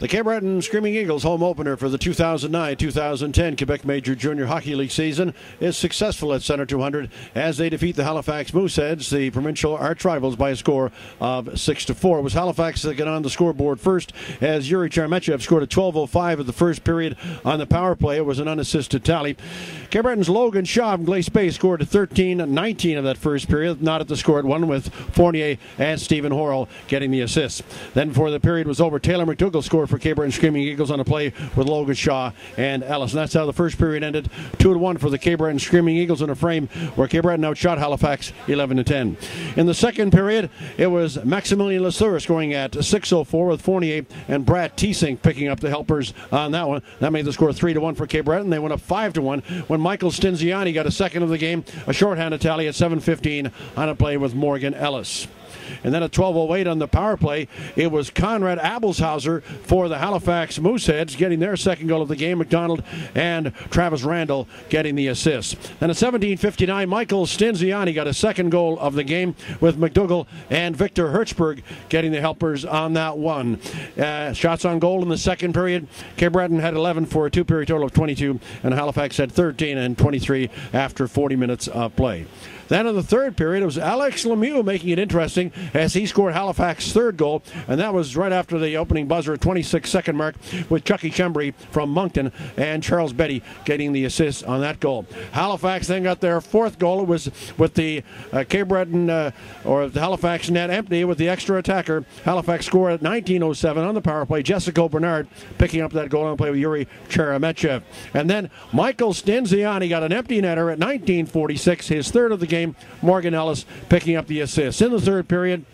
The Cape Breton Screaming Eagles home opener for the 2009-2010 Quebec Major Junior Hockey League season is successful at Center 200 as they defeat the Halifax Mooseheads, the provincial arch rivals, by a score of 6-4. It was Halifax that got on the scoreboard first as Yuri Charmetchev scored a 12:05 of the first period on the power play. It was an unassisted tally. Cape Breton's Logan Shaw from Glace Bay scored a 13-19 of that first period, not at the score at 1, with Fournier and Stephen Horrell getting the assists. Then before the period was over, Taylor McDougall scored for Cape Breton Screaming Eagles on a play with Logan Shaw and Ellis. And that's how the first period ended, 2-1 for the Cape Breton Screaming Eagles in a frame where Cape Breton outshot Halifax 11-10. In the second period, it was Maximilian Lesueur scoring at 6:04 with Fournier and Brad Teesing picking up the helpers on that one. That made the score 3-1 for Cape Breton. They went up 5-1 when Michael Stinziani got a second of the game, a shorthanded tally at 7:15 on a play with Morgan Ellis. And then at 12:08 on the power play, it was Conrad Abelshauser for the Halifax Mooseheads getting their second goal of the game. McDonald and Travis Randall getting the assists. Then at 17:59, Michael Stinziani got a second goal of the game with McDougall and Victor Hertzberg getting the helpers on that one. Shots on goal in the second period, Cape Breton had 11 for a two-period total of 22, and Halifax had 13 and 23 after 40 minutes of play. Then in the third period, it was Alex Lemieux making it interesting as he scored Halifax's third goal, and that was right after the opening buzzer at 26-second mark with Chucky Chembry from Moncton and Charles Betty getting the assist on that goal. Halifax then got their fourth goal. It was with the Cape Breton or the Halifax net empty with the extra attacker. Halifax scored at 19:07 on the power play. Jessica Bernard picking up that goal on the play with Yuri Charmetchev. And then Michael Stinziani got an empty netter at 19:46, his third of the game. Morgan Ellis picking up the assist. In the third period,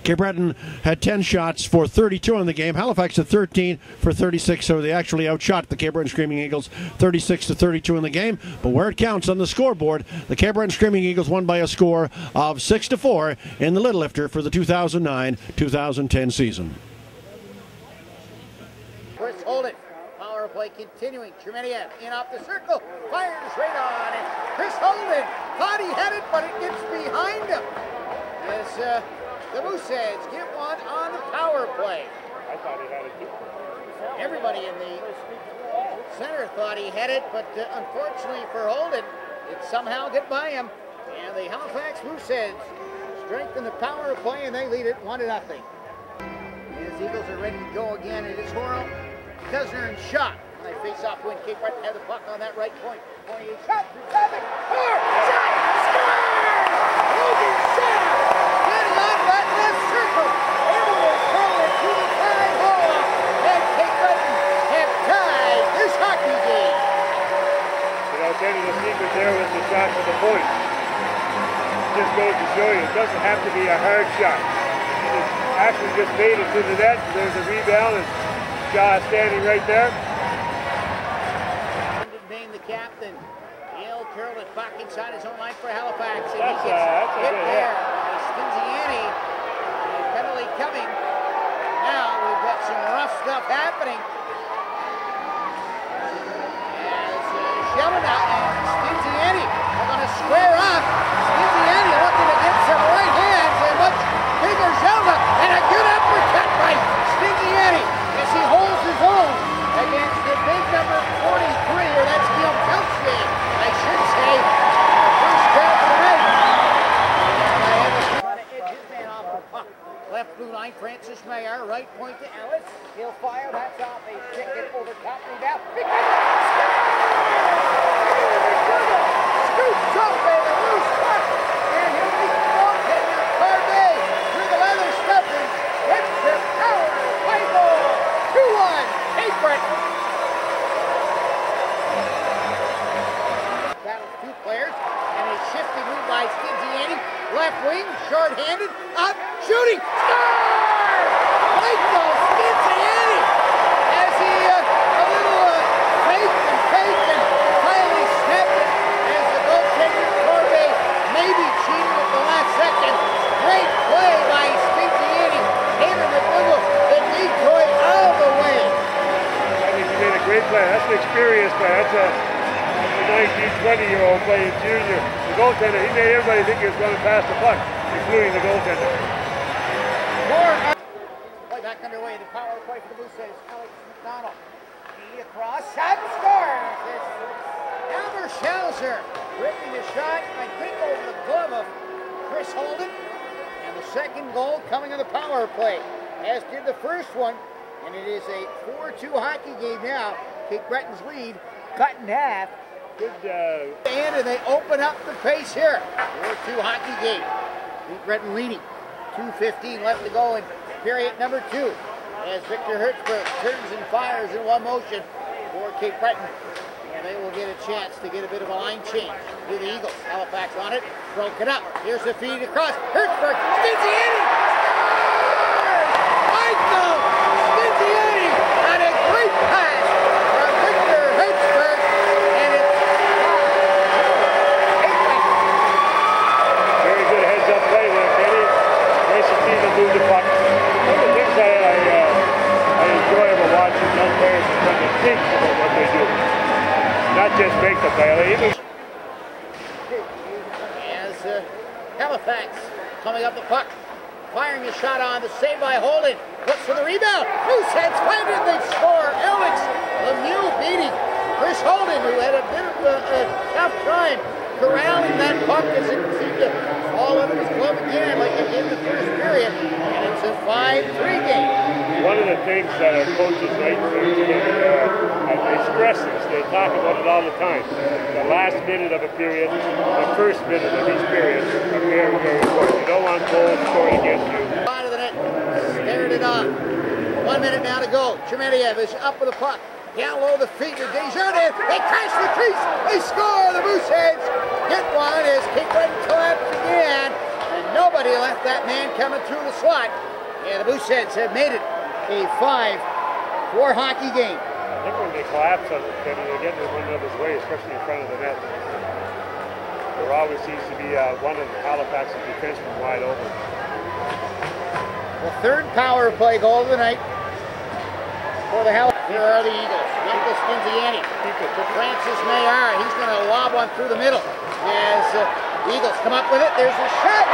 Cape Breton had 10 shots for 32 in the game. Halifax had 13 for 36, so they actually outshot the Cape Breton Screaming Eagles 36-32 in the game. But where it counts on the scoreboard, the Cape Breton Screaming Eagles won by a score of 6-4 in the Little Lifter for the 2009-2010 season. Chris Holden. Power play continuing. Chermenyev in off the circle. Fires right on. And Chris Holden thought he had it, but it gets behind him. As the Mooseheads get one on the power play. I thought he had it too. Everybody in the center thought he had it, but unfortunately for Holden, it somehow got by him. And the Halifax Mooseheads strengthen the power play, and they lead it 1-0. His Eagles are ready to go again. It is Horrell, Tesner, and Shot. They face off when Cape Breton had the puck on that right point. 28 shot, traffic, score! Shot! Scores! Logan Shot! Getting on that left circle. Able to throw it to the tie hole. And Cape Breton have tied this hockey game. You know, Kenny, the secret there was the shot for the point. Just goes to show you, it doesn't have to be a hard shot. It actually just made it to the net. There's a rebound, and Shaw standing right there. The captain, Yale curled it back inside his own line for Halifax, and That's he gets hit there. hit. Stinziani, penalty coming. Now we've got some rough stuff happening. As Sheldon and Stinziani are going to square up. Stinziani looking to get some right hands, and much bigger Sheldon, and a good uppercut by Stinziani as he holds his own against the big number 43, or that's Neil Peltier, I should say. First catch tonight. And trying to edge his man off the puck. Left blue line, Francis Mayer, right point to Ellis. He'll fire, that's off a stick and over top rebound. Scoops up and a loose puck. And he'll be the goaltender, Carvey, through the leather stuffing. Hits the power play goal. 2-1, Cape Breton. Battles two players, and a shifty move by Stinziani. Left wing, short-handed, up, shooting, score! Michael Stinziani, as he a little fake and finally snapped it as the goaltender Corbe maybe cheated at the last second. Great play by Stinziani. Taylor McDougall, the decoy all the way. I think he made a great play. That's an experienced play. That's a 19, 20-year-old playing junior. The goaltender, he made everybody think he was going to pass the puck, including the goaltender. Play back back underway. The power play for the Mooseheads. Alex McDonald. He across, shot, scores! It's Albert Schauser ripping the shot, I think, over the glove of Chris Holden. And the second goal coming on the power play, as did the first one. And it is a 4-2 hockey game now. Cape Breton's lead cut in half. Good. And they open up the pace here. 4-2 hockey game. Cape Breton leading. 2:15 left to go in period number 2. As Victor Hertzberg turns and fires in one motion for Cape Breton. And they will get a chance to get a bit of a line change to the Eagles. Halifax on it, broken up. Here's the feed across. Hertzberg, Stinziani! Michael Stinziani on a great pass from Victor Hertzberg. And it's Cape Breton. Very good heads-up play there, Kenny. Nice to see them move the puck. One of the things I enjoy about watching young players is when they think about what they do. Not just make the play. As Halifax coming up the puck, firing a shot on the save by Holden. Looks for the rebound. Mooseheads find it, they score. Alex Lemieux beating Chris Holden, who had a bit of a tough time corralling that puck as it seemed to fall out of his glove again like it did in the first period. And it's a 5-3 game. One of the things that our coaches like to do, and they stress this, they talk about it all the time. The last minute of a period, the first minute of each period are very, very important. You don't want goals scored against you. Out of the net, stared it on. 1 minute now to go. Chermetiev is up with the puck. Down low the feet to Desjardins. They crash the crease. They score. The Mooseheads get one as Cape Breton collapsed again. And nobody left that man coming through the slot. And the Mooseheads have made it a 5-4 hockey game. I think when they collapse on it, they're getting in one another's way, especially in front of the net. There always seems to be one of Halifax's defensemen wide open. The third power play goal of the night for the Halifax. Here are the Eagles. Nicholas Stinziani to Francis Maillard. He's going to lob one through the middle as the Eagles come up with it. There's a shot.